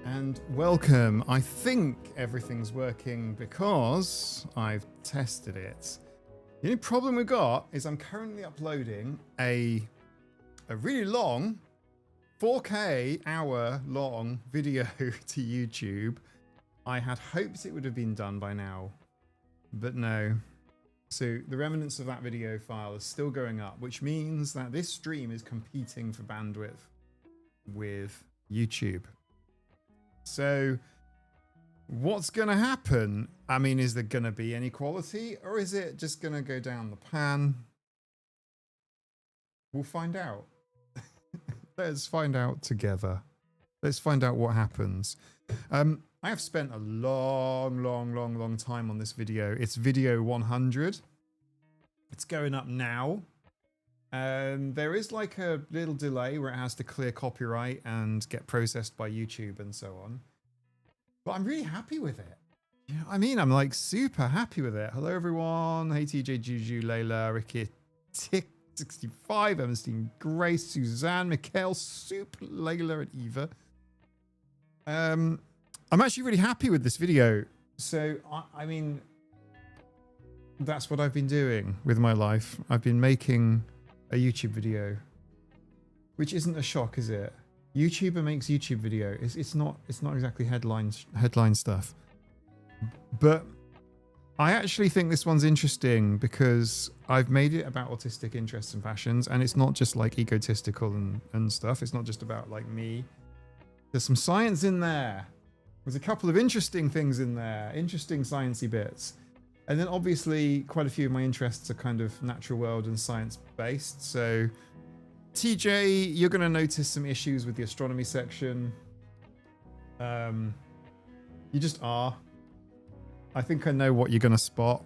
And welcome. I think everything's working because I've tested it. The only problem we've got is I'm currently uploading a really long 4K hour long video to YouTube. I had hoped it would have been done by now, but no. So the remnants of that video file is still going up, which means that this stream is competing for bandwidth with YouTube. So what's going to happen? I mean, is there going to be any quality, or is it just going to go down the pan? We'll find out. Let's find out together. Let's find out what happens. I have spent a long time on this video. It's video 100. It's going up now. There is like a little delay where it has to clear copyright and get processed by YouTube and so on. But I'm really happy with it. You know what I mean? I'm like super happy with it. Hello everyone. Hey TJ, Juju, Layla, Ricky, Tick 65, Ernestine, Grace, Suzanne, Mikhail, Soup, Layla, and Eva. I'm actually really happy with this video. So I mean, that's what I've been doing with my life. I've been making a YouTube video, which isn't a shock, is it? YouTuber makes YouTube video. It's not exactly headline stuff. But I actually think this one's interesting because I've made it about autistic interests and passions, and it's not just like egotistical and stuff. It's not just about like me. There's some science in there. There's a couple of interesting things in there, interesting sciencey bits. And then obviously quite a few of my interests are kind of natural world and science based. So TJ, you're going to notice some issues with the astronomy section. You just are. I think I know what you're going to spot.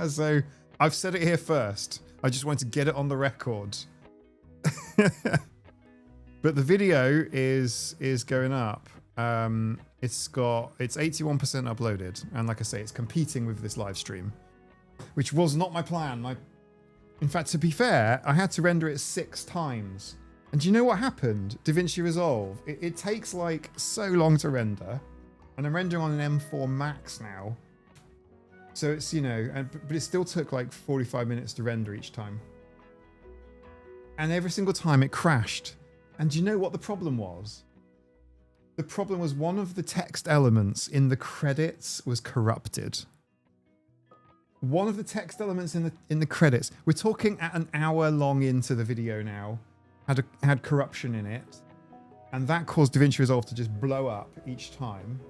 So I've said it here first. I just want to get it on the record. But the video is going up. It's 81% uploaded, and like I say, it's competing with this live stream, which was not my plan. In fact, to be fair, I had to render it 6 times. And do you know what happened? DaVinci Resolve, it takes like so long to render, and I'm rendering on an M4 Max now. So it's, you know, but it still took like 45 minutes to render each time. And every single time it crashed. And do you know what the problem was? The problem was one of the text elements in the credits was corrupted. One of the text elements in the credits, we're talking at an hour long into the video now, had corruption in it, and that caused DaVinci Resolve to just blow up each time.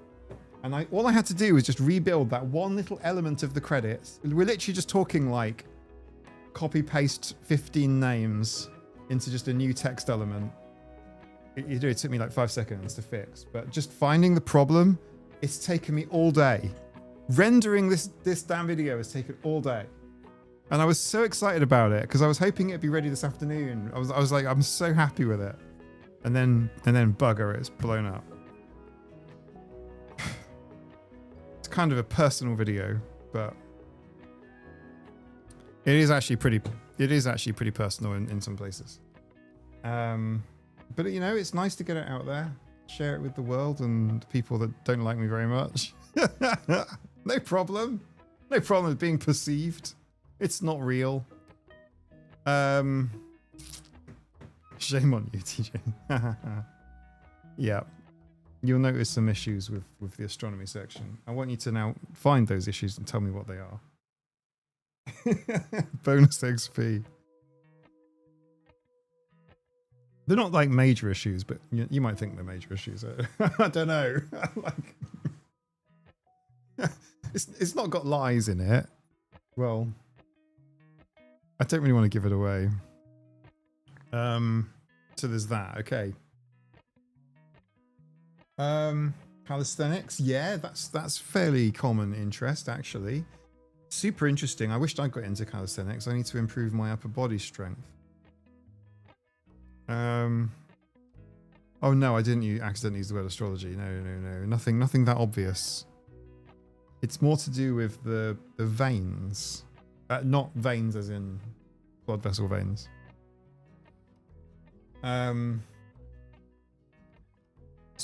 And all I had to do was just rebuild that one little element of the credits. We're literally just talking like copy paste 15 names into just a new text element. It took me like 5 seconds to fix, but just finding the problem, it's taken me all day. Rendering this damn video has taken all day. And I was so excited about it because I was hoping it'd be ready this afternoon. I was like, I'm so happy with it. And then bugger, it's blown up. It's kind of a personal video, but it is actually pretty personal in some places. But, you know, it's nice to get it out there, share it with the world and people that don't like me very much. No problem. No problem with being perceived. It's not real. Shame on you, TJ. Yeah. You'll notice some issues with the astronomy section. I want you to now find those issues and tell me what they are. Bonus XP. They're not like major issues, but you might think they're major issues. I don't know. It's not got lies in it. Well, I don't really want to give it away. So there's that. Okay. Calisthenics. Yeah, that's fairly common interest actually. Super interesting. I wished I got into calisthenics. I need to improve my upper body strength. Oh no, I didn't accidentally use the word astrology. No. Nothing that obvious. It's more to do with the veins. Not veins as in blood vessel veins.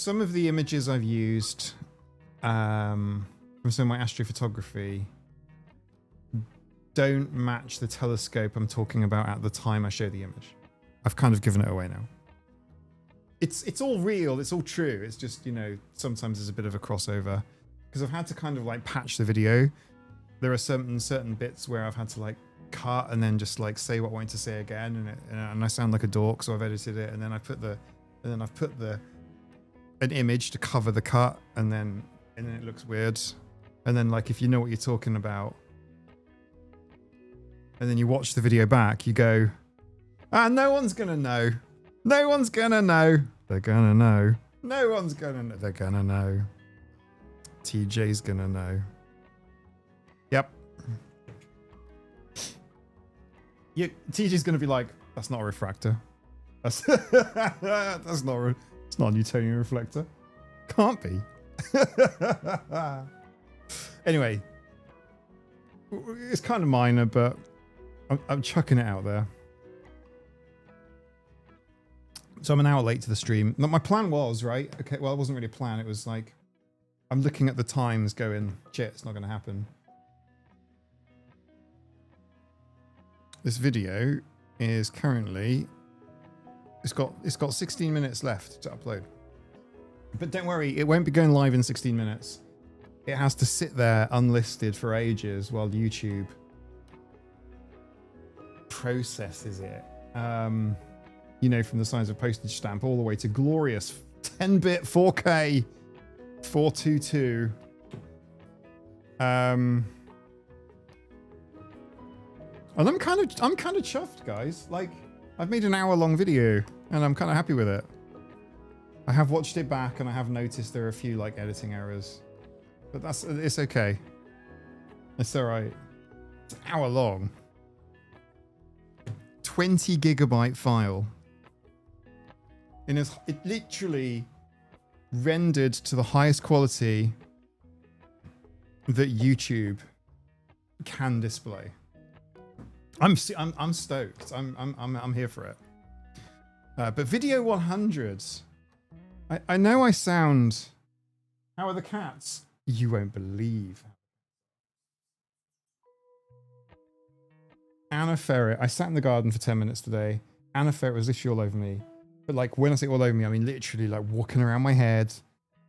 some of the images I've used from some of my astrophotography don't match the telescope I'm talking about at the time I show the image. I've kind of given it away now. It's all real, it's all true. It's just, you know, sometimes there's a bit of a crossover because I've had to kind of like patch the video. There are certain bits where I've had to like cut and then just like say what I wanted to say again, and I sound like a dork, so I've edited it, and then I've put an image to cover the cut, and then it looks weird. And then like if you know what you're talking about, and then you watch the video back, you go, ah, no one's gonna know. No one's gonna know. They're gonna know. No one's gonna know. They're gonna know. TJ's gonna know. Yep. TJ's gonna be like, that's not a refractor. That's it's not a Newtonian reflector. Can't be. Anyway, it's kind of minor, but I'm chucking it out there. So I'm an hour late to the stream. My plan was, right? Okay, well, it wasn't really a plan. It was like, I'm looking at the times going, shit, it's not going to happen. This video is currently, it's got 16 minutes left to upload. But don't worry, it won't be going live in 16 minutes. It has to sit there unlisted for ages while YouTube processes it. You know, from the size of a postage stamp all the way to glorious 10-bit 4K 422. And I'm kind of chuffed, guys. Like, I've made an hour-long video and I'm kind of happy with it. I have watched it back and I have noticed there are a few like editing errors, but it's okay. It's all right. It's an hour long. 20 gigabyte file. And it literally rendered to the highest quality that YouTube can display. I'm stoked. I'm here for it. But video 100. I know I sound. How are the cats? You won't believe. Anna Ferret. I sat in the garden for 10 minutes today. Anna Ferret was literally all over me. But like when I say all over me, I mean literally like walking around my head,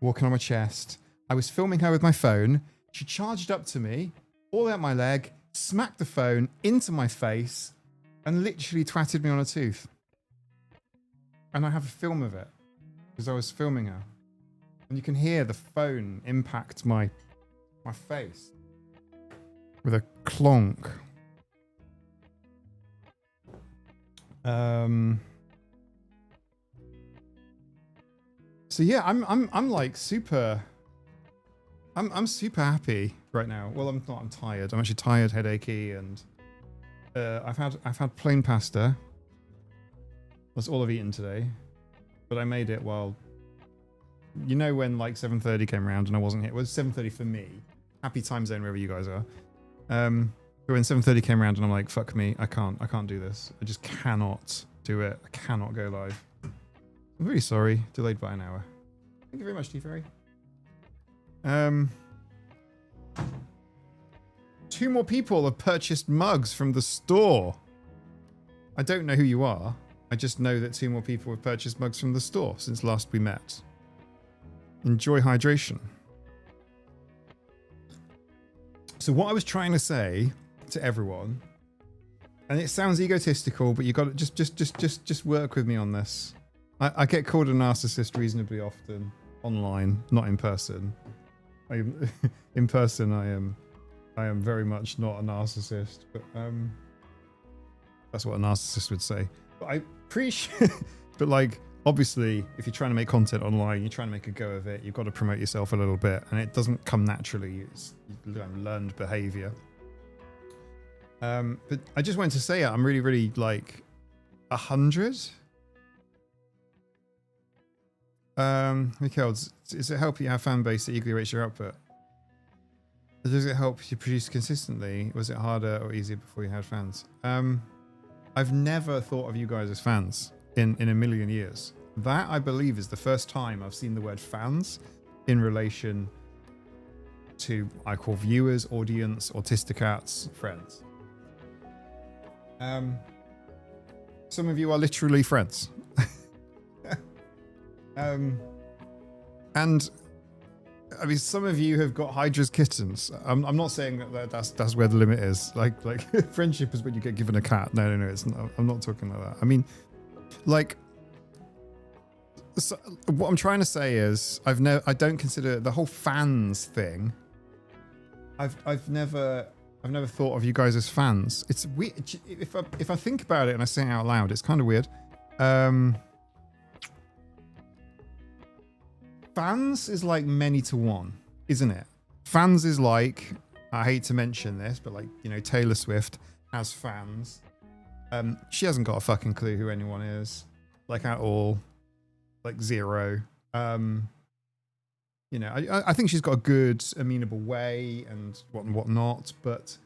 walking on my chest. I was filming her with my phone. She charged up to me, all out my leg, smacked the phone into my face, and literally twatted me on a tooth. And I have a film of it because I was filming her. And you can hear the phone impact my face with a clonk. So yeah, I'm like super. I'm super happy right now. Well, I'm not. I'm tired. I'm actually tired, headachy, and I've had plain pasta. That's all I've eaten today. But I made it while. You know when like 7:30 came around and I wasn't here. It was 7:30 for me. Happy time zone wherever you guys are. But when 7:30 came around and I'm like, fuck me, I can't do this. I just cannot do it. I cannot go live. I'm really sorry. Delayed by an hour. Thank you very much, T-Ferry. 2 more people have purchased mugs from the store. I don't know who you are. I just know that 2 more people have purchased mugs from the store since last we met. Enjoy hydration. So what I was trying to say to everyone, and it sounds egotistical, but you got to just work with me on this. I get called a narcissist reasonably often online, not in person. In person, I am very much not a narcissist, but that's what a narcissist would say. But I appreciate, but like obviously, if you're trying to make content online, you're trying to make a go of it. You've got to promote yourself a little bit, and it doesn't come naturally. It's learned behavior. But I just wanted to say I'm really like 100. Mikhail, does it help you have fan base that equally rates your output? Does it help you produce consistently? Was it harder or easier before you had fans? I've never thought of you guys as fans in a million years. That, I believe, is the first time I've seen the word fans in relation to, I call viewers, audience, autisticats, friends. Some of you are literally friends. And I mean, some of you have got Hydra's kittens. I'm not saying that's where the limit is. Like friendship is when you get given a cat. No, it's not. I'm not talking like that. I mean, like, so what I'm trying to say is, I don't consider the whole fans thing. I've never thought of you guys as fans. It's weird. If I think about it and I say it out loud, it's kind of weird. Fans is like many to one, isn't it? Fans is like, I hate to mention this, but like, you know, Taylor Swift has fans. She hasn't got a fucking clue who anyone is, like, at all. Like zero. You know, I think she's got a good, amenable way and whatnot, but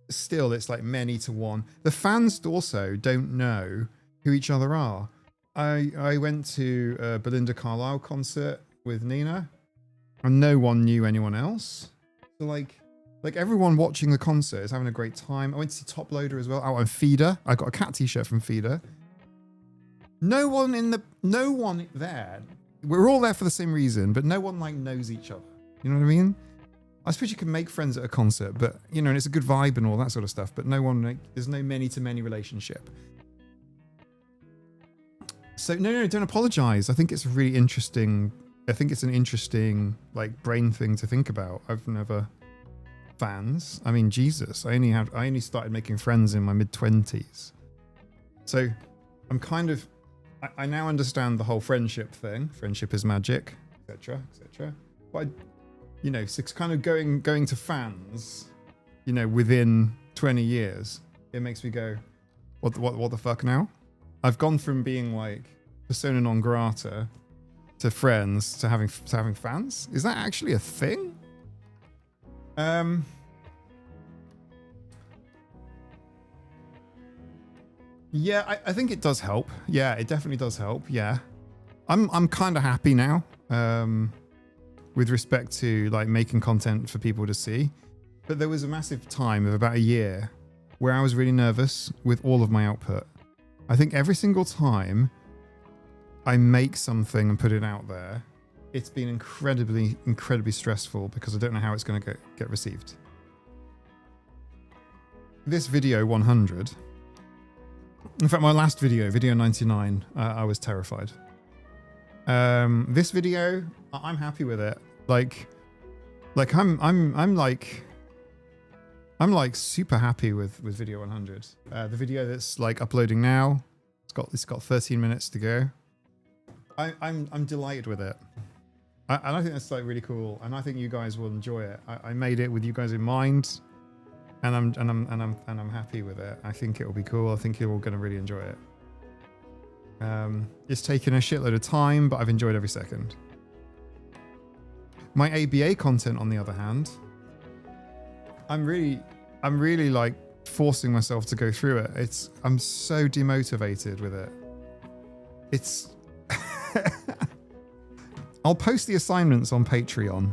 still, it's like many to one. The fans also don't know who each other are. I went to a Belinda Carlisle concert with Nina, and no one knew anyone else. So like everyone watching the concert is having a great time. I went to see Top Loader as well. Oh, and Feeder. I got a cat t-shirt from Feeder. No one there. We're all there for the same reason, but no one like knows each other. You know what I mean? I suppose you can make friends at a concert, but you know, and it's a good vibe and all that sort of stuff, but no one, like, there's no many to many relationship. So no, don't apologize. I think it's really interesting. I think it's an interesting, like, brain thing to think about. I've never fans. I mean, Jesus, I only started making friends in my mid-20s. So I'm kind of, I now understand the whole friendship thing. Friendship is magic, etc., etc. But you know, so it's kind of going to fans, you know, within 20 years, it makes me go, what the fuck now? I've gone from being like persona non grata to friends to having fans. Is that actually a thing? Yeah, I think it does help. Yeah, it definitely does help. Yeah, I'm kind of happy now. With respect to like making content for people to see, but there was a massive time of about a year where I was really nervous with all of my output. I think every single time I make something and put it out there, it's been incredibly stressful because I don't know how it's going to get received. This video 100, in fact my last video 99, I was terrified. This video, I'm happy with it. Like I'm like super happy with video 100. The video that's like uploading now, it's got 13 minutes to go. I'm delighted with it. And I think that's like really cool, and I think you guys will enjoy it. I made it with you guys in mind, and I'm happy with it. I think it will be cool. I think you're all going to really enjoy it. It's taken a shitload of time, but I've enjoyed every second. My ABA content, on the other hand, I'm really like forcing myself to go through it. I'm so demotivated with it. It's I'll post the assignments on Patreon.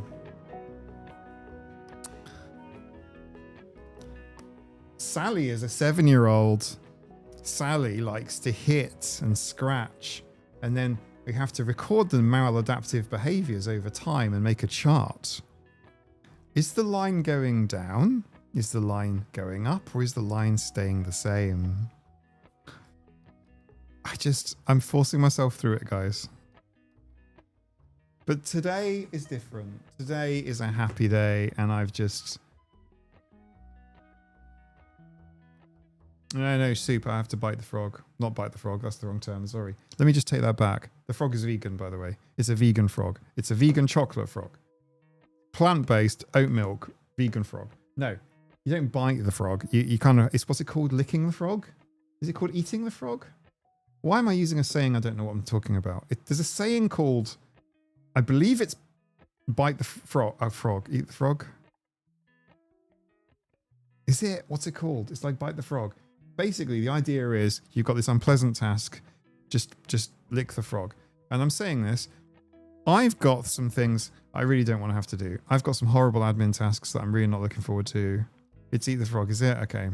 Sally is a 7-year-old. Sally likes to hit and scratch, and then we have to record the maladaptive behaviors over time and make a chart. Is the line going down? Is the line going up? Or is the line staying the same? I'm forcing myself through it, guys. But today is different. Today is a happy day, and I've just... No, soup. I have to bite the frog. Not bite the frog. That's the wrong term. Sorry. Let me just take that back. The frog is vegan, by the way. It's a vegan frog. It's a vegan chocolate frog. Plant-based oat milk vegan frog. No, you don't bite the frog. You kind of... What's it called? Licking the frog? Is it called eating the frog? Why am I using a saying? I don't know what I'm talking about. There's a saying called... I believe it's bite the frog. Eat the frog. Is it? What's it called? It's like bite the frog. Basically, the idea is you've got this unpleasant task Just lick the frog. And I'm saying this, I've got some things I really don't want to have to do. I've got some horrible admin tasks that I'm really not looking forward to. It's eat the frog, is it? Okay.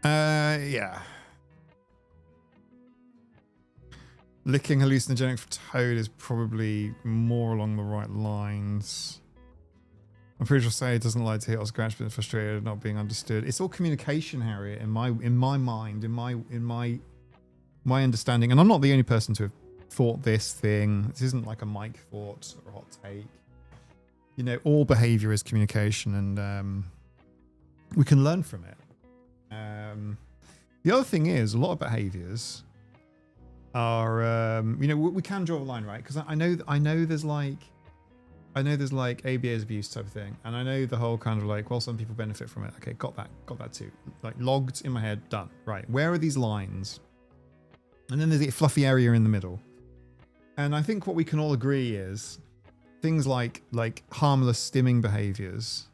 Yeah. Licking hallucinogenic for toad is probably more along the right lines. I'm pretty sure Say doesn't like to hit or scratch, but frustrated, not being understood. It's all communication, Harriet, in my mind, in my understanding. And I'm not the only person to have thought this thing. This isn't like a Mike thought or a hot take. You know, all behavior is communication, and we can learn from it. The other thing is, a lot of behaviors are, you know, we can draw a line, right? Because I know there's like ABA's abuse type of thing, and I know the whole kind of like, well, some people benefit from it. Okay, got that too. Like logged in my head, done. Right, where are these lines? And then there's a fluffy area in the middle. And I think what we can all agree is things like harmless stimming behaviors,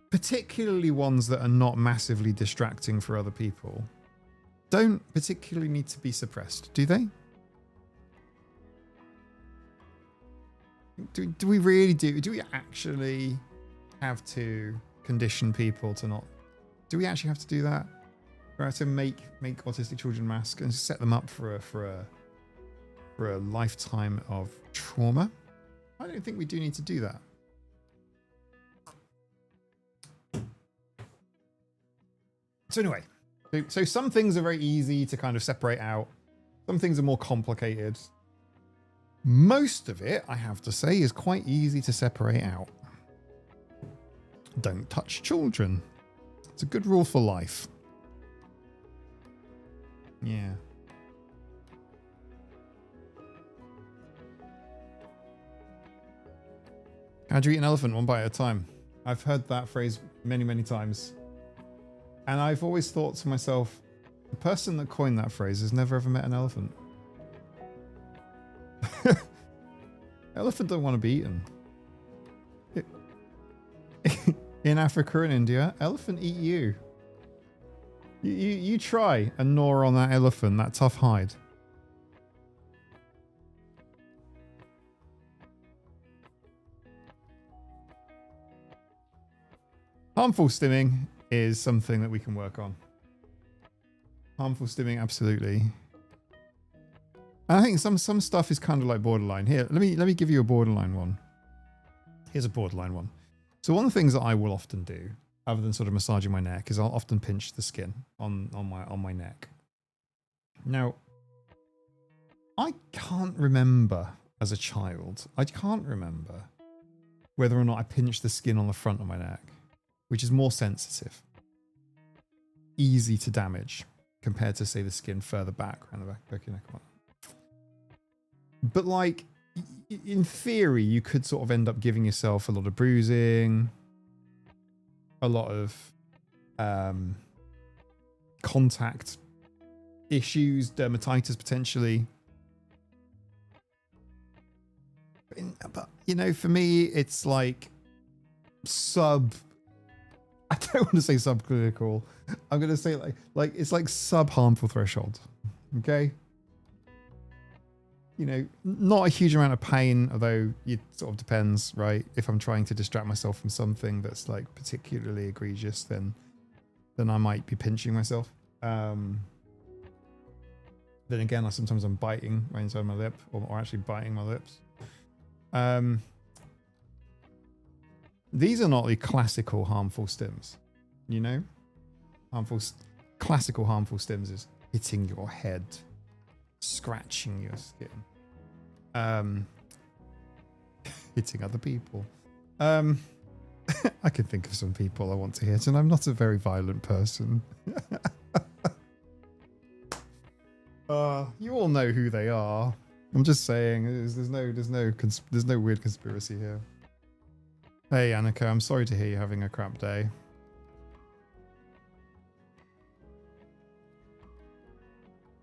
particularly ones that are not massively distracting for other people, don't particularly need to be suppressed, do they? Do we really do we actually have to condition people to not? Do we actually have to do that? Right, to make autistic children mask and set them up for a lifetime of trauma? I don't think we do need to do that. So anyway, so some things are very easy to kind of separate out. Some things are more complicated. Most of it, I have to say, is quite easy to separate out. Don't touch children. It's a good rule for life. Yeah. How do you eat an elephant? One bite at a time. I've heard that phrase many, many times. And I've always thought to myself, the person that coined that phrase has never ever met an elephant. Elephant don't want to be eaten. In Africa and India, elephant eat you. You try and gnaw on that elephant, that tough hide. Harmful stimming is something that we can work on. Harmful stimming, absolutely. And I think some stuff is kind of like borderline. Here, let me give you a borderline one. Here's a borderline one. So one of the things that I will often do, other than sort of massaging my neck, is I'll often pinch the skin on my neck. Now, I can't remember as a child, I can't remember whether or not I pinched the skin on the front of my neck, which is more sensitive, easy to damage compared to, say, the skin further back around the back of your neck. But like, in theory, you could sort of end up giving yourself a lot of bruising, a lot of contact issues, dermatitis potentially. But you know, for me, it's like I don't want to say subclinical. I'm going to say like it's like sub-harmful threshold. Okay? You know, not a huge amount of pain, although it sort of depends, right? If I'm trying to distract myself from something that's like particularly egregious, then I might be pinching myself. Then again, sometimes I'm biting right inside my lip, or actually biting my lips. These are not the classical harmful stims, you know? Classical harmful stims is hitting your head, scratching your skin, hitting other people. I can think of some people I want to hit, and I'm not a very violent person. You all know who they are. I'm just saying, there's no weird conspiracy here. Hey Annika, I'm sorry to hear you're having a crap day.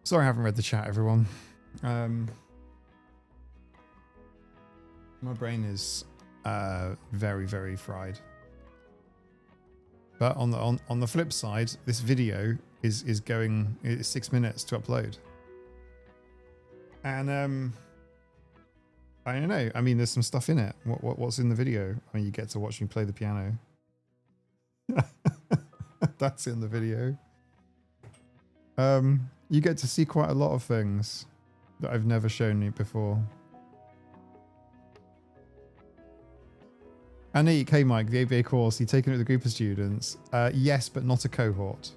Sorry I haven't read the chat, everyone. My brain is very, very fried. But on the flip side, this video is going, it's 6 minutes to upload. And I don't know. I mean, there's some stuff in it. What's in the video? I mean, you get to watch me play the piano. That's in the video. You get to see quite a lot of things that I've never shown you before. Anik, hey Mike, the ABA course, you taken it with a group of students? Yes, but not a cohort.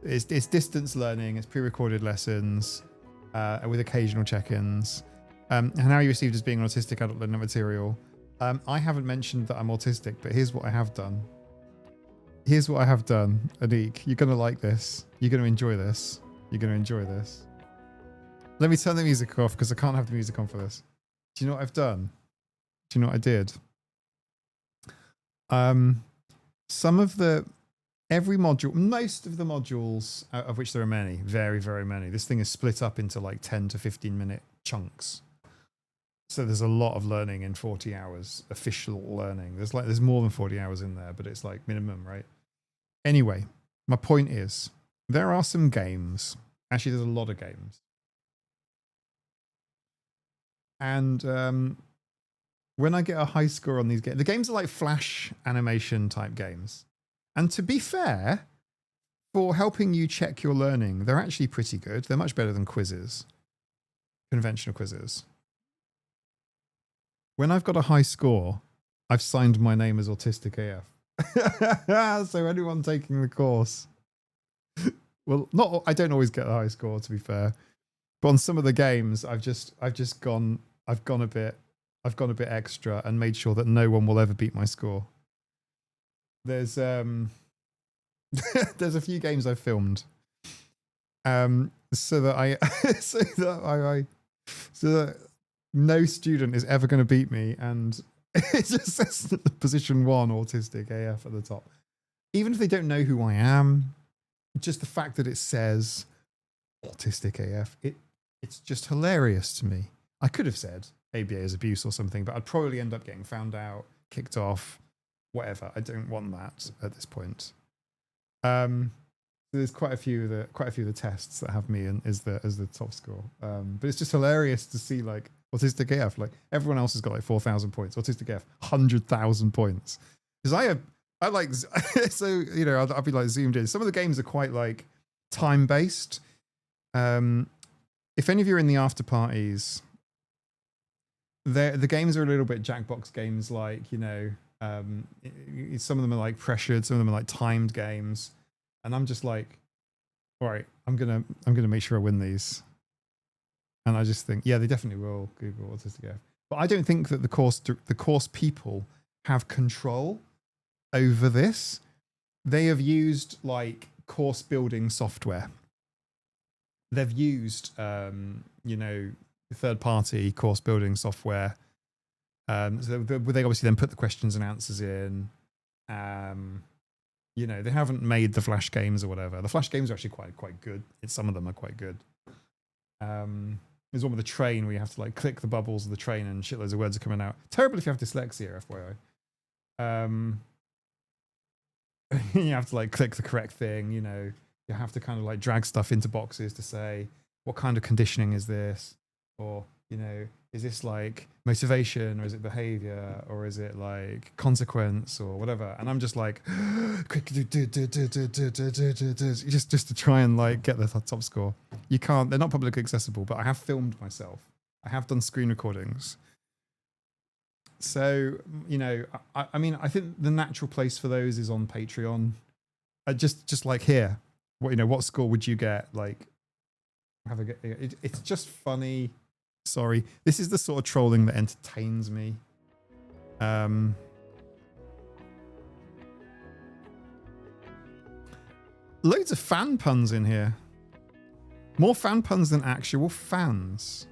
It's distance learning, it's pre-recorded lessons with occasional check-ins. And how you received as being an autistic adult learning material. I haven't mentioned that I'm autistic, but here's what I have done. Here's what I have done, Anik. You're going to like this. You're going to enjoy this. You're going to enjoy this. Let me turn the music off because I can't have the music on for this. Do you know what I've done? Do you know what I did? Every module, most of the modules, of which there are many, very, very many. This thing is split up into like 10 to 15 minute chunks. So there's a lot of learning in 40 hours, official learning. There's more than 40 hours in there, but it's like minimum, right? Anyway, my point is there are some games. Actually, there's a lot of games. And when I get a high score on these games, the games are like flash animation type games. And to be fair, for helping you check your learning, they're actually pretty good. They're much better than quizzes, conventional quizzes. When I've got a high score, I've signed my name as Autistic AF. So anyone taking the course, well, I don't always get a high score, to be fair, but on some of the games, I've gone a bit extra and made sure that no one will ever beat my score. There's there's a few games I've filmed, so that no student is ever going to beat me, and it just says position 1 Autistic AF at the top. Even if they don't know who I am, just the fact that it says Autistic AF, it's just hilarious to me. I could have said ABA is abuse or something, but I'd probably end up getting found out, kicked off, whatever. I don't want that at this point. So there's quite a few of the tests that have me as the top score. But it's just hilarious to see like Autistic AF, like everyone else has got like 4,000 points. Autistic AF 100,000 points. Because I like so you know I'll be like zoomed in. Some of the games are quite like time based. If any of you are in the after parties, the games are a little bit Jackbox games, like, you know, some of them are like pressured, some of them are like timed games, and I'm just like, all right, I'm gonna make sure I win these. And I just think, yeah, they definitely will Google Autistic AF. But I don't think that the course people have control over this. They have used like course building software. They've used, you know, third-party course building software. So they obviously then put the questions and answers in. You know, they haven't made the Flash games or whatever. The Flash games are actually quite good. Some of them are quite good. There's one with the train where you have to like click the bubbles of the train and shitloads of words are coming out. Terrible if you have dyslexia, FYI. You have to like click the correct thing, you know. You have to kind of like drag stuff into boxes to say, what kind of conditioning is this? Or, you know, is this like motivation, or is it behavior, or is it like consequence or whatever? And I'm just like, quick, just to try and like get the top score. You can't, they're not publicly accessible, but I have filmed myself. I have done screen recordings. So, you know, I mean, I think the natural place for those is on Patreon. Just like here, what score would you get? Like, it's just funny. Sorry, this is the sort of trolling that entertains me. Loads of fan puns in here. More fan puns than actual fans.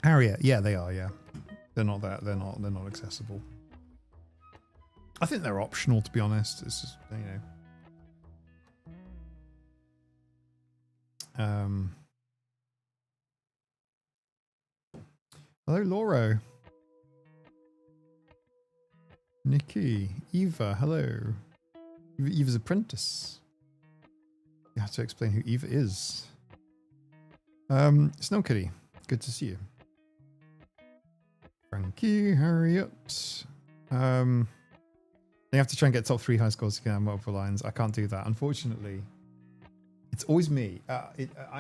Harriet, yeah, they are. Yeah, they're not accessible. I think they're optional, to be honest. It's just, you know. Hello, Lauro. Nikki, Eva, hello. Eva's apprentice. You have to explain who Eva is. Snow Kitty, good to see you. Frankie, Harriet. You have to try and get top 3 high scores to get multiple lines. I can't do that, unfortunately. It's always me.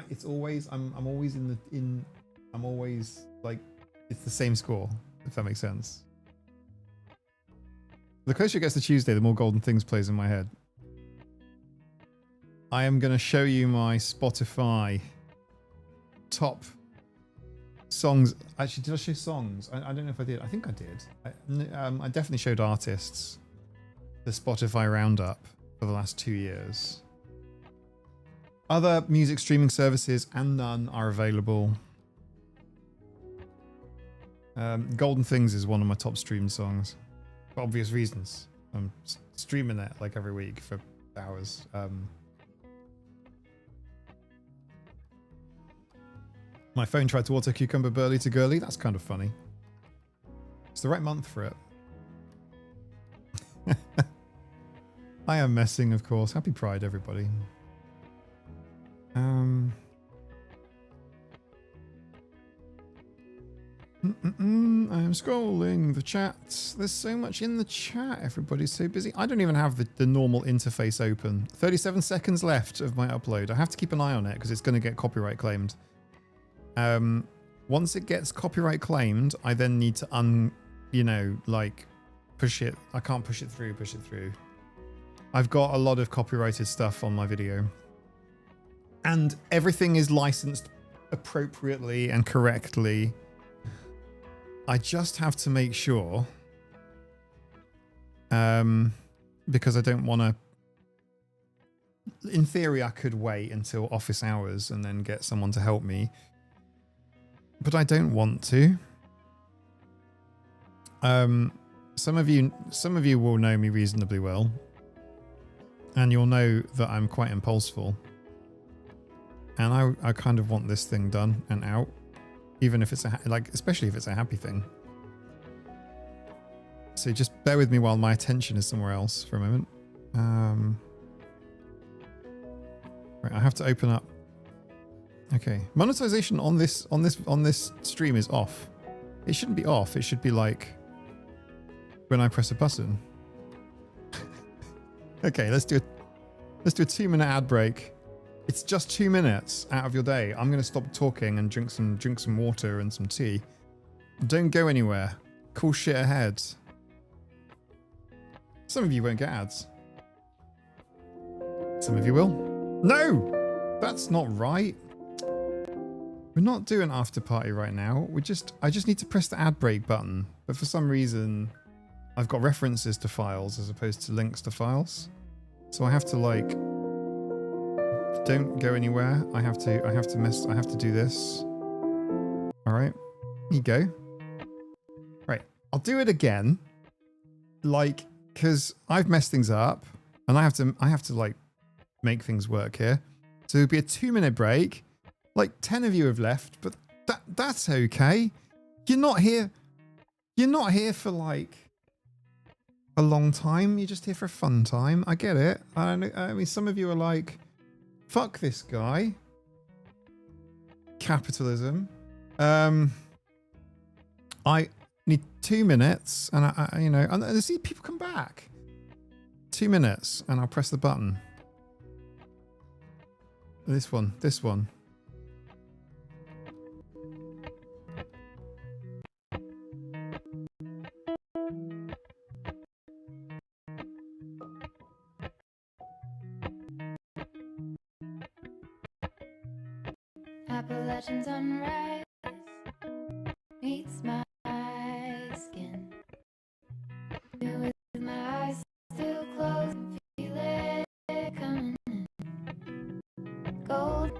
It's always I'm always I'm always like it's the same score, if that makes sense. The closer it gets to Tuesday, the more Golden Things plays in my head. I am going to show you my Spotify top songs. Actually, did I show songs? I don't know if I did. I think I did. I definitely showed artists the Spotify roundup for the last 2 years. Other music streaming services and none are available. Golden Things is one of my top streamed songs. For obvious reasons. I'm streaming it like every week for hours. My phone tried to auto cucumber burly to girly. That's kind of funny. It's the right month for it. I am messing, of course. Happy Pride, everybody. I am scrolling the chat. There's so much in the chat. Everybody's so busy. I don't even have the normal interface open. 37 seconds left of my upload. I have to keep an eye on it because it's going to get copyright claimed. Once it gets copyright claimed, I then need to push it. I can't push it through. I've got a lot of copyrighted stuff on my video. And everything is licensed appropriately and correctly. I just have to make sure, because I don't want to, in theory, I could wait until office hours and then get someone to help me, but I don't want to. Some of you will know me reasonably well, and you'll know that I'm quite impulsiveful, and I kind of want this thing done and out. Even if it's especially if it's a happy thing. So just bear with me while my attention is somewhere else for a moment. Right, I have to open up. Okay, monetization on this stream is off. It shouldn't be off. It should be like when I press a button. Okay, let's do a 2-minute ad break. It's just 2 minutes out of your day. I'm going to stop talking and drink some water and some tea. Don't go anywhere. Cool shit ahead. Some of you won't get ads. Some of you will. No! That's not right. We're not doing after party right now. I just need to press the ad break button. But for some reason, I've got references to files as opposed to links to files. So I have to don't go anywhere. I have to do this. All right. Here you go. Right. I'll do it again. Cause I've messed things up and I have to make things work here. So it'll be a 2-minute break. 10 of you have left, but that's okay. You're not here for a long time. You're just here for a fun time. I get it. I mean, some of you are like, fuck this guy. Capitalism. I need 2 minutes, and and see people come back. 2 minutes, and I'll press the button. This one. Appalachian sunrise meets my skin. With my eyes still closed and feel it coming in. Golden,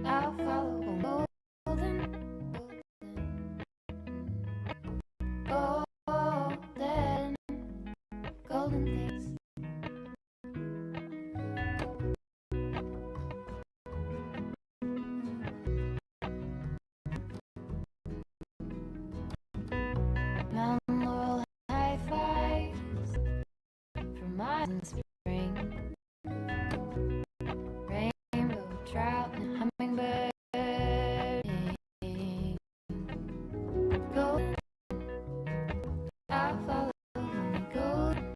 I'll follow. Golden things. Mountain laurel miles in spring. Rainbow trout and hummingbird. Golden, I'll follow only golden.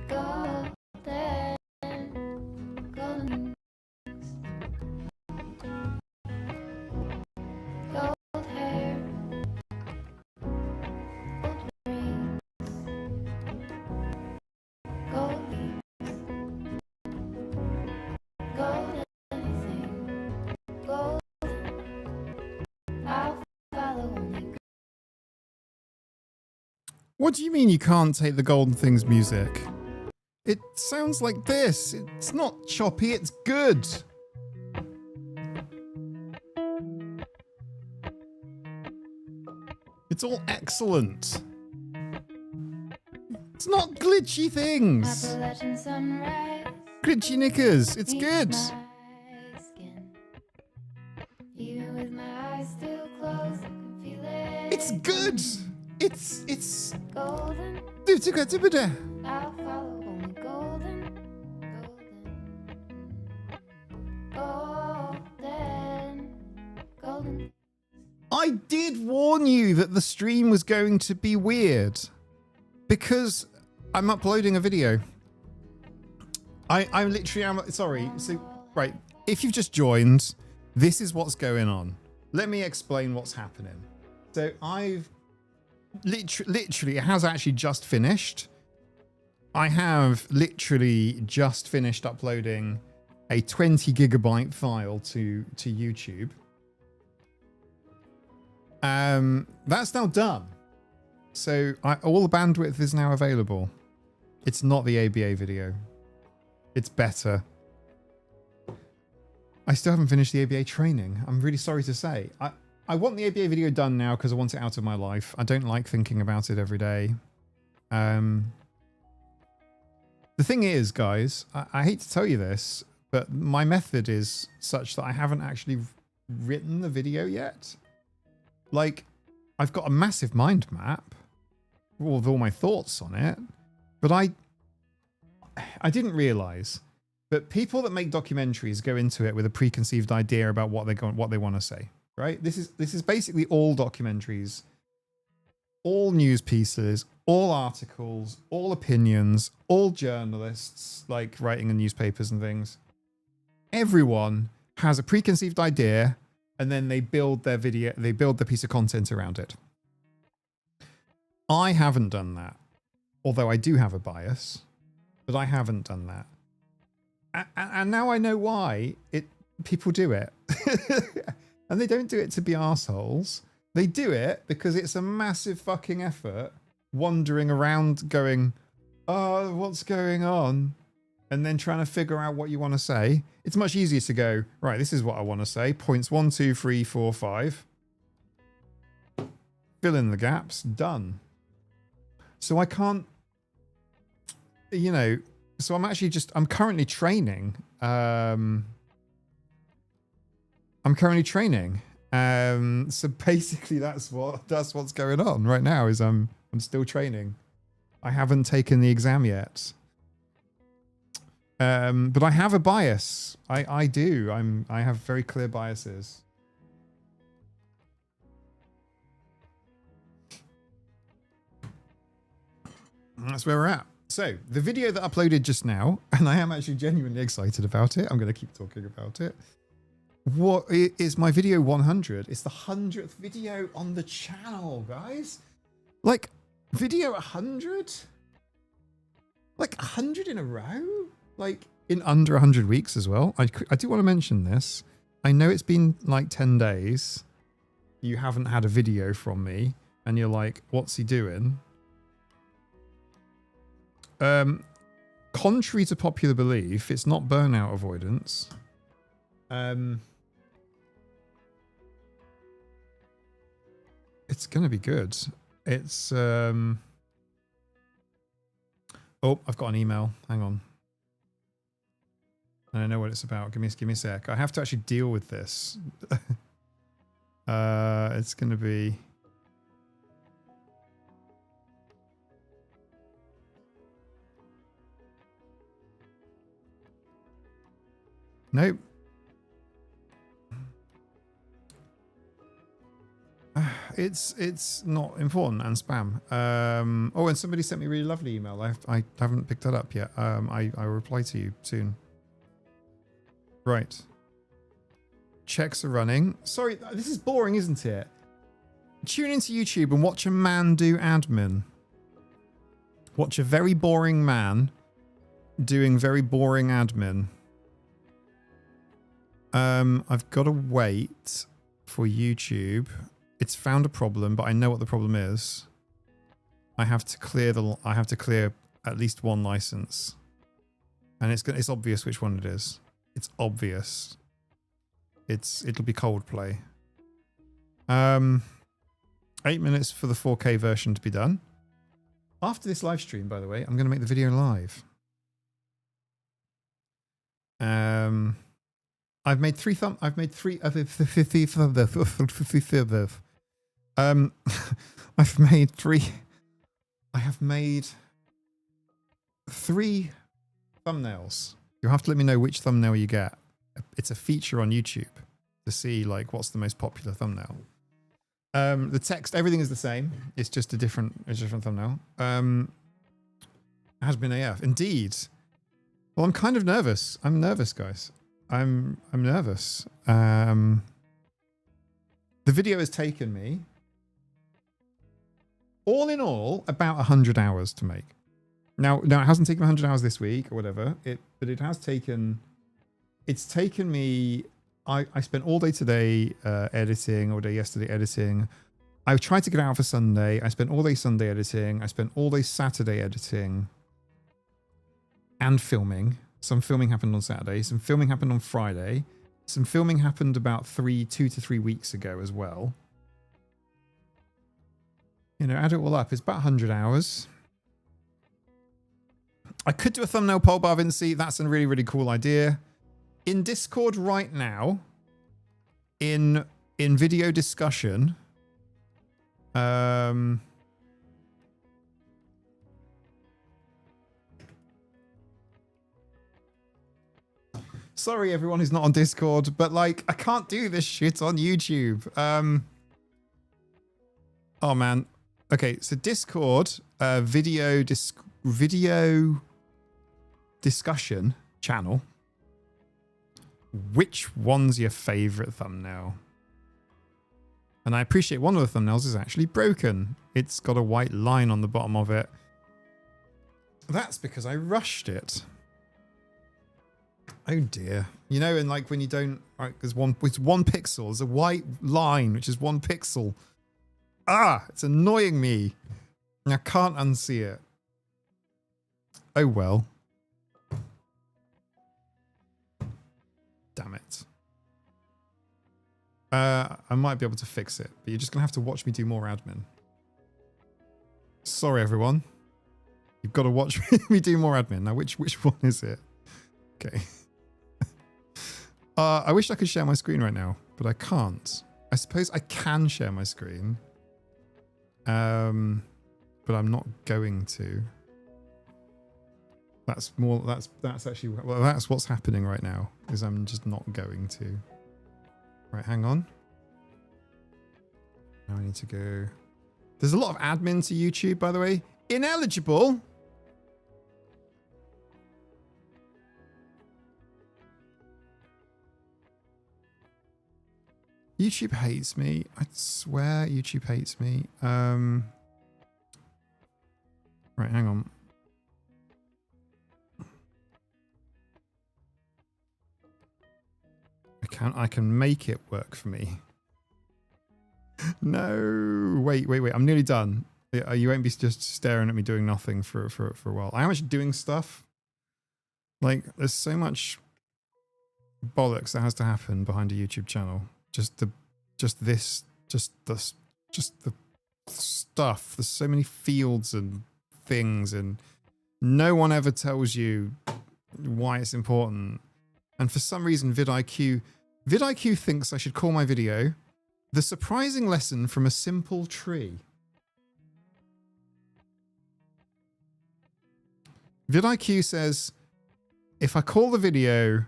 Golden, golden things. Gold hair, gold rings, gold leaves, gold anything, golden. I'll follow only. What do you mean you can't take the Golden Things music? It sounds like this. It's not choppy, it's good. It's all excellent. It's not glitchy things. Appalachian sunrise. Glitchy knickers. It's meets good. my skin. Even with my eyes still closed, I can feel it. It's good. It's Golden, I'll follow only golden, golden, golden. I did warn you that the stream was going to be weird because I'm uploading a video. I literally am. Sorry. So, right. If you've just joined, this is what's going on. Let me explain what's happening. So I've literally, it has actually just finished. I have literally just finished uploading a 20 gigabyte file to YouTube. That's now done. So all the bandwidth is now available. It's not the ABA video. It's better. I still haven't finished the ABA training. I'm really sorry to say. I want the ABA video done now because I want it out of my life. I don't like thinking about it every day. The thing is, guys, I hate to tell you this, but my method is such that I haven't actually written the video yet. Like, I've got a massive mind map with all my thoughts on it, but I didn't realize that people that make documentaries go into it with a preconceived idea about what they want to say. Right? This is basically all documentaries, all news pieces, all articles, all opinions, all journalists like writing in newspapers and things. Everyone has a preconceived idea and then they build their video, they build the piece of content around it. I haven't done that. Although I do have a bias, but I haven't done that. And now I know why people do it. And they don't do it to be arseholes. They do it because it's a massive fucking effort wandering around going, oh, what's going on? And then trying to figure out what you want to say. It's much easier to go, right, this is what I want to say. Points 1, 2, 3, 4, 5. Fill in the gaps. Done. So I can't, you know, so I'm currently training. So basically that's what's going on right now is I'm still training. I haven't taken the exam yet. But I have a bias. I do. I have very clear biases. And that's where we're at. So the video that I uploaded just now, and I am actually genuinely excited about it. I'm going to keep talking about it. What is my video 100? It's the 100th video on the channel, guys. Like, video 100? Like 100 in a row? Like in under 100 weeks as well. I do want to mention this. I know it's been like 10 days. You haven't had a video from me and you're like, what's he doing? Contrary to popular belief, it's not burnout avoidance. It's going to be good. It's, oh, I've got an email. Hang on. I don't know what it's about. Give me a sec. I have to actually deal with this. It's going to be... Nope. It's not important and spam. Oh, and somebody sent me a really lovely email. I haven't picked that up yet. I'll reply to you soon. Right. Checks are running. Sorry, this is boring, isn't it? Tune into YouTube and watch a man do admin. Watch a very boring man doing very boring admin. I've got to wait for YouTube. It's found a problem, but I know what the problem is. I have to clear at least one license. And it's obvious which one it is. It's obvious. It'll be Coldplay. 8 minutes for the 4K version to be done. After this live stream, by the way, I'm going to make the video live. I've made three thumbnails. You'll have to let me know which thumbnail you get. It's a feature on YouTube to see like what's the most popular thumbnail. The text, everything is the same. It's just a different thumbnail. Has been AF. Indeed. Well, I'm kind of nervous. I'm nervous, guys. I'm nervous. The video has taken me, all in all, about 100 hours to make. Now it hasn't taken 100 hours this week or whatever. But it has taken. It's taken me. I spent all day today editing, all day yesterday editing. I tried to get out for Sunday. I spent all day Sunday editing. I spent all day Saturday editing and filming. Some filming happened on Saturday. Some filming happened on Friday. Some filming happened about 2 to 3 weeks ago as well. You know, add it all up. It's about 100 hours. I could do a thumbnail poll bar, Vinci. That's a really, really cool idea. In Discord right now, in video discussion, sorry everyone who's not on Discord, but like I can't do this shit on YouTube. Oh man. Okay, so Discord, video discussion channel. Which one's your favorite thumbnail? And I appreciate one of the thumbnails is actually broken. It's got a white line on the bottom of it. That's because I rushed it. Oh dear. You know, and like when you don't, right, it's one pixel. There's a white line, which is 1 pixel. Ah, it's annoying me. I can't unsee it. Oh well. Damn it. I might be able to fix it, but you're just going to have to watch me do more admin. Sorry, everyone. You've got to watch me do more admin. Now, which one is it? Okay. I wish I could share my screen right now, but I can't. I suppose I can share my screen. But I'm not going to. That's actually, well, that's what's happening right now, is I'm just not going to. Right, hang on. Now I need to go. There's a lot of admin to YouTube, by the way. Ineligible. YouTube hates me. I swear YouTube hates me. Right, hang on. I can make it work for me. No, wait. I'm nearly done. You won't be just staring at me doing nothing for a while. I am actually doing stuff. Like, there's so much bollocks that has to happen behind a YouTube channel. Just the stuff. There's so many fields and things, and no one ever tells you why it's important. And for some reason, vidIQ thinks I should call my video "The Surprising Lesson from a Simple Tree." vidIQ says if I call the video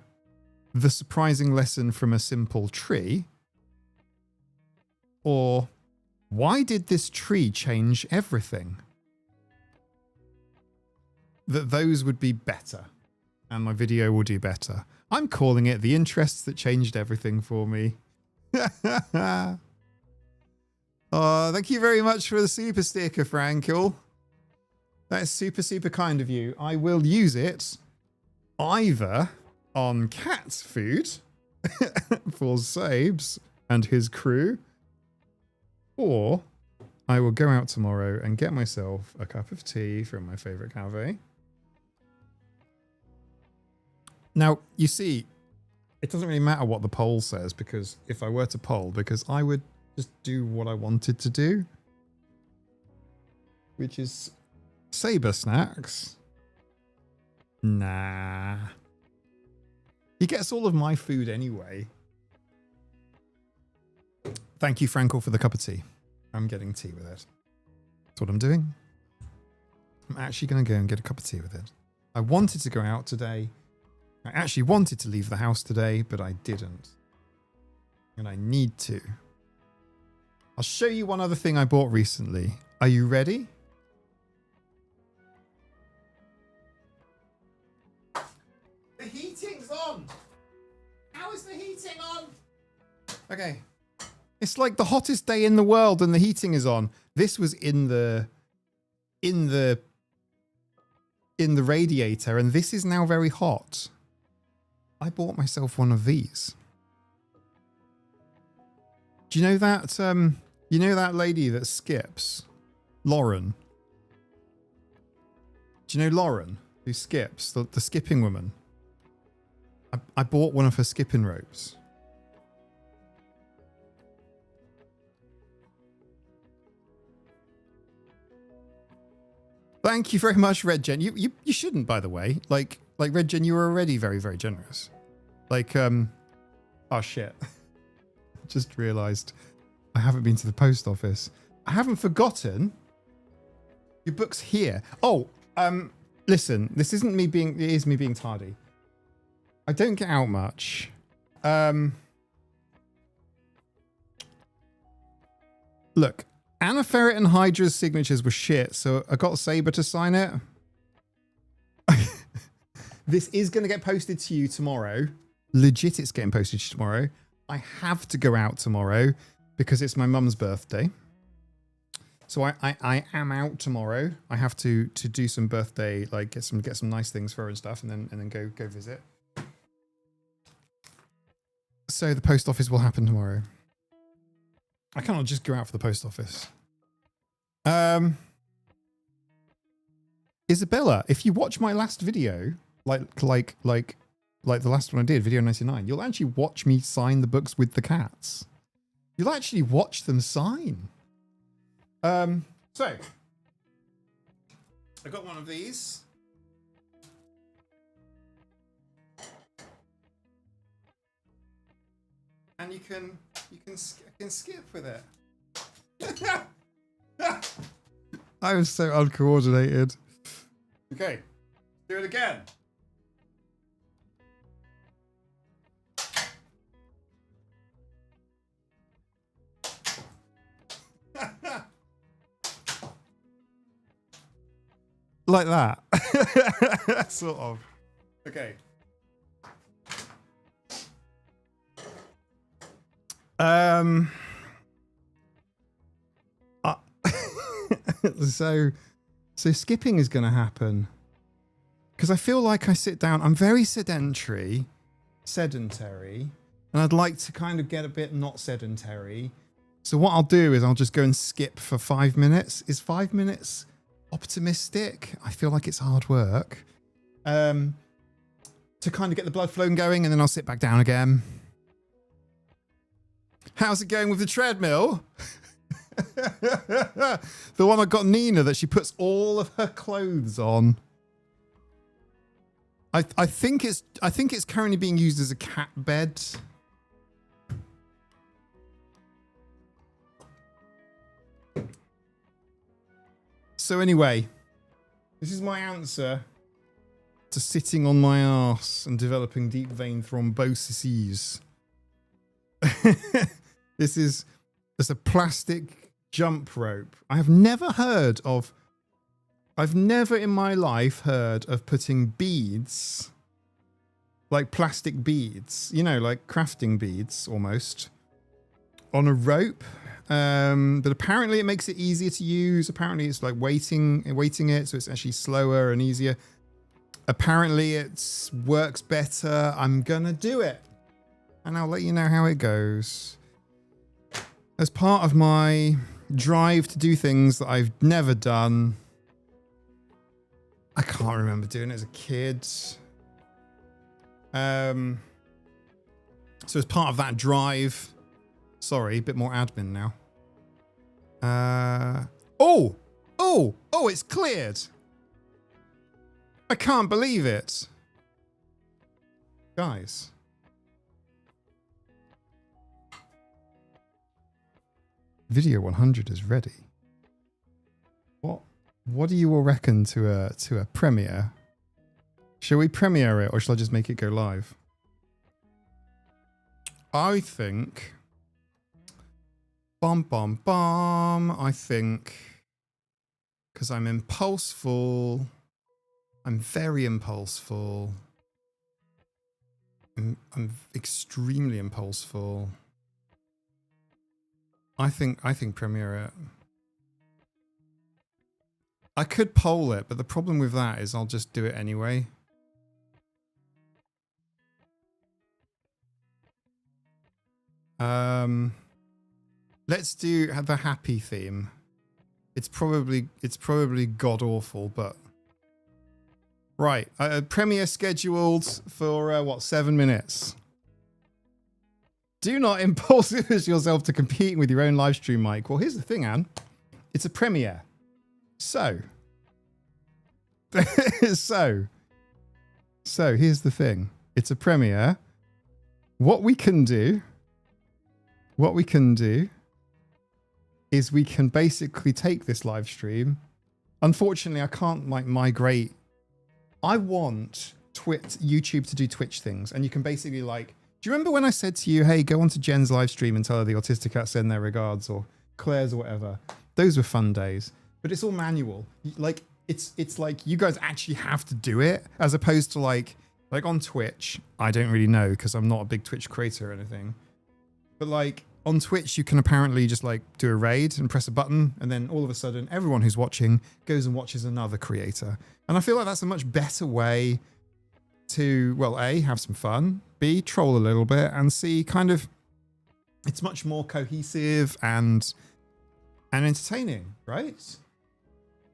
The surprising lesson from a simple tree, or why did this tree change everything? Those would be better, and my video will do better. I'm calling it the interests that changed everything for me. Oh, thank you very much for the super sticker, Frankel. That's super, super kind of you. I will use it either on cat food for Sabes and his crew, or I will go out tomorrow and get myself a cup of tea from my favorite cafe. Now, you see, it doesn't really matter what the poll says, because if I were to poll, because I would just do what I wanted to do, which is Saber snacks. Nah. He gets all of my food anyway. Thank you, Frankel, for the cup of tea. I'm getting tea with it. That's what I'm doing. I'm actually going to go and get a cup of tea with it. I wanted to go out today. I actually wanted to leave the house today, but I didn't. And I need to. I'll show you one other thing I bought recently. Are you ready? The heating's on! How is the heating on? Okay. It's like the hottest day in the world and the heating is on. This was in the radiator, and this is now very hot. I bought myself one of these. Do you know that that lady that skips? Lauren. Do you know Lauren, who skips? The skipping woman. I bought one of her skipping ropes. Thank you very much, Red Gen. You shouldn't, by the way. Like Red Gen, you were already very, very generous. Like, oh shit. Just realized I haven't been to the post office. I haven't forgotten. Your book's here. Oh, listen, this isn't me being, it is me being tardy. I don't get out much. Look, Anna Ferret and Hydra's signatures were shit, so I got Saber to sign it. This is going to get posted to you tomorrow. Legit, it's getting posted to you tomorrow. I have to go out tomorrow because it's my mum's birthday. So I am out tomorrow. I have to do some birthday, like get some nice things for her and stuff, and then go visit. So the post office will happen tomorrow. I cannot just go out for the post office. Isabella, if you watch my last video, like the last one I did, video 99, you'll actually watch me sign the books with the cats. You'll actually watch them sign. So I got one of these. And you can skip with it. I was so uncoordinated. Okay, do it again. Like that. Sort of. Okay. So skipping is going to happen because I feel like I sit down. I'm very sedentary, and I'd like to kind of get a bit not sedentary. So what I'll do is I'll just go and skip for 5 minutes. Is 5 minutes optimistic? I feel like it's hard work. To kind of get the blood flowing going, and then I'll sit back down again. How's it going with the treadmill? The one I got Nina that she puts all of her clothes on. I think it's currently being used as a cat bed. So anyway, this is my answer to sitting on my ass and developing deep vein thrombosis. This is just a plastic jump rope. I've never in my life heard of putting beads, like plastic beads, you know, like crafting beads almost, on a rope. But apparently it makes it easier to use. Apparently it's like weighting it, so it's actually slower and easier. Apparently it works better. I'm gonna do it, and I'll let you know how it goes. As part of my drive to do things that I've never done. I can't remember doing it as a kid. So as part of that drive, sorry, a bit more admin now. Oh, it's cleared. I can't believe it. Guys. Video 100 is ready. What do you all reckon to a premiere? Shall we premiere it, or shall I just make it go live? I think... I think... Because I'm impulseful. I'm very impulseful. I'm extremely impulseful. I think premiere it. I could poll it, but the problem with that is I'll just do it anyway. Let's do the happy theme. It's probably god awful, but right. Premiere scheduled for what, 7 minutes. Do not impulsive yourself to competing with your own live stream mic. Well, here's the thing, Anne. It's a premiere. So here's the thing. It's a premiere. What we can do is we can basically take this live stream. Unfortunately, I can't like migrate. I want YouTube to do Twitch things, and you can basically like, do you remember when I said to you, hey, go onto Jen's live stream and tell her the Autistic Cat send their regards, or Claire's or whatever? Those were fun days. But it's all manual. Like it's like you guys actually have to do it, as opposed to like on Twitch. I don't really know because I'm not a big Twitch creator or anything. But like on Twitch, you can apparently just like do a raid and press a button, and then all of a sudden, everyone who's watching goes and watches another creator. And I feel like that's a much better way to, well, A, have some fun, B, troll a little bit, and C, kind of, it's much more cohesive and entertaining, right?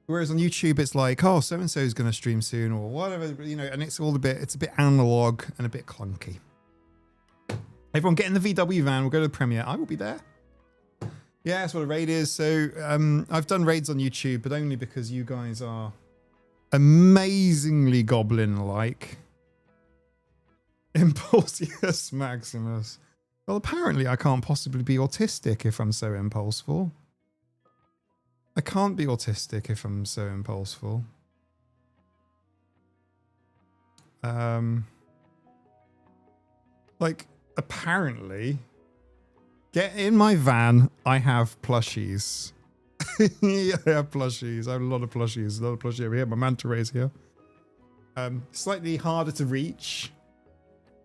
Whereas on YouTube, it's like, oh, so-and-so is going to stream soon or whatever, you know, and it's a bit analog and a bit clunky. Everyone get in the VW van. We'll go to the premiere. I will be there. Yeah, that's what a raid is. So I've done raids on YouTube, but only because you guys are amazingly goblin-like. Impulsius Maximus. Well, apparently I can't possibly be autistic if I'm so impulseful. I can't be autistic if I'm so impulseful. Like, apparently, get in my van, I have plushies. Yeah, I have plushies. I have a lot of plushies. A lot of plushies over here. My manta ray is here. Slightly harder to reach.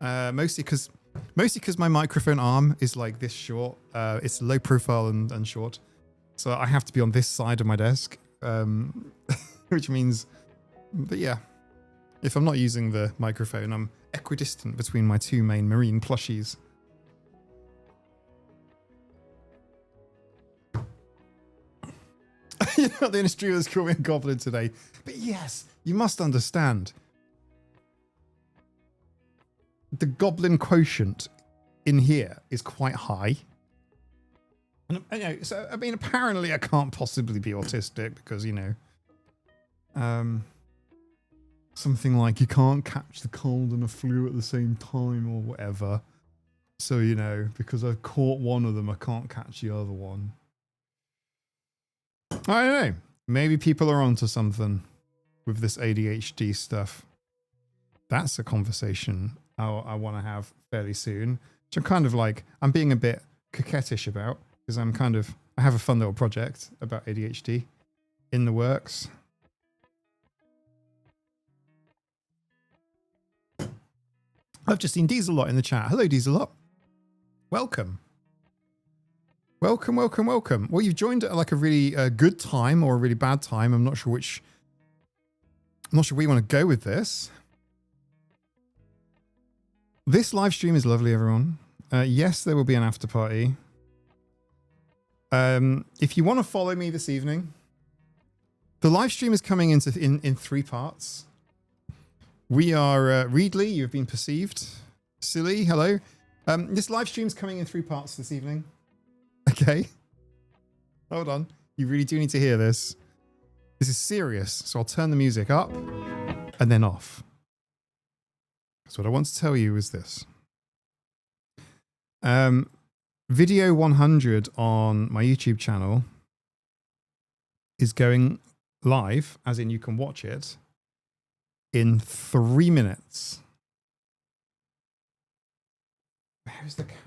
Mostly because my microphone arm is like this short. It's low profile and short. So I have to be on this side of my desk, which means, but yeah, if I'm not using the microphone, I'm equidistant between my two main marine plushies. You're not the only streamer that's called me a goblin today. But yes, you must understand. The goblin quotient in here is quite high. And, you know, so, I mean, apparently I can't possibly be autistic because, you know, something like you can't catch the cold and the flu at the same time or whatever. So, you know, because I've caught one of them, I can't catch the other one. I don't know. Maybe people are onto something with this ADHD stuff. That's a conversation I want to have fairly soon. Which I'm kind of like, I'm being a bit coquettish about because I have a fun little project about ADHD in the works. I've just seen Diesel-Lot in the chat. Hello, Diesel-Lot. Welcome. Welcome, welcome, welcome. Well, you've joined at like a really good time or a really bad time. I'm not sure where you want to go with this. This live stream is lovely, everyone. Yes, there will be an after party. If you want to follow me this evening, the live stream is coming in 3 parts. We are Reedley, you've been perceived. Silly, hello. This live stream is coming in 3 parts this evening. Okay. Hold on. You really do need to hear this. This is serious. So I'll turn the music up and then off. So what I want to tell you is this. Video 100 on my YouTube channel is going live, as in you can watch it, in 3 minutes. Where's the cat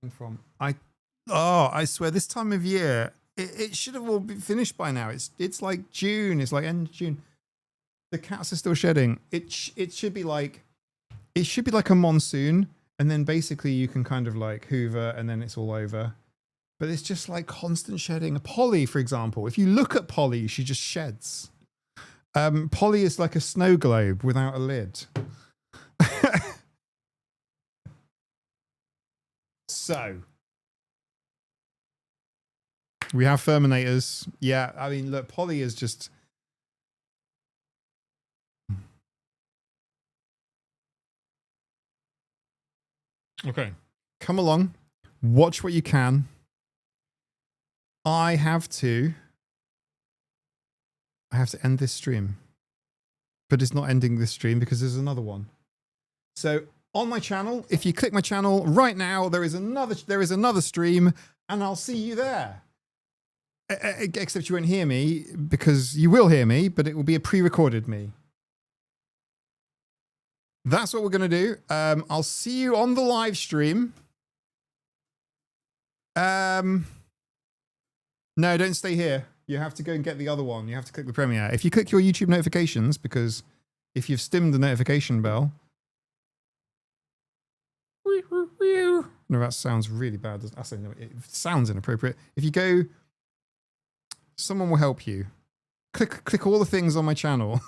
coming from? I swear, this time of year, it should have all been finished by now. It's like June. It's like end of June. The cats are still shedding. It should be like a monsoon, and then basically you can kind of like hoover, and then it's all over. But it's just like constant shedding. Polly, for example, if you look at Polly, she just sheds. Polly is like a snow globe without a lid. So we have Furminators. Yeah, I mean, look, Polly is just... Okay. Come along. Watch what you can. I have to end this stream. But it's not ending this stream because there's another one. So on my channel, if you click my channel right now, there is another stream, and I'll see you there. Except you won't hear me, because you will hear me, but it will be a pre-recorded me. That's what we're going to do. I'll see you on the live stream. No, don't stay here. You have to go and get the other one. You have to click the premiere. If you click your YouTube notifications, because if you've stimmed the notification bell... No, that sounds really bad. I say no, it sounds inappropriate. If you go... Someone will help you. Click all the things on my channel.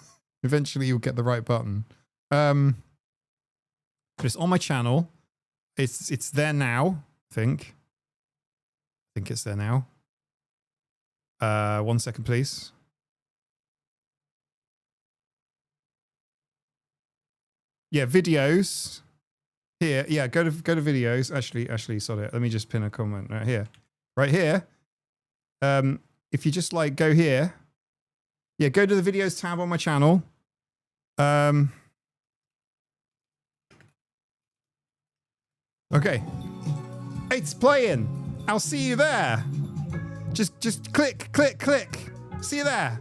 Eventually you'll get the right button. But it's on my channel. It's there now, I think. I think it's there now. 1 second, please. Yeah, videos. Here, yeah, go to videos. Actually, sorry. Let me just pin a comment right here. Right here. If you just like go here, yeah, go to the videos tab on my channel. Okay, it's playing. I'll see you there. Just click. See you there.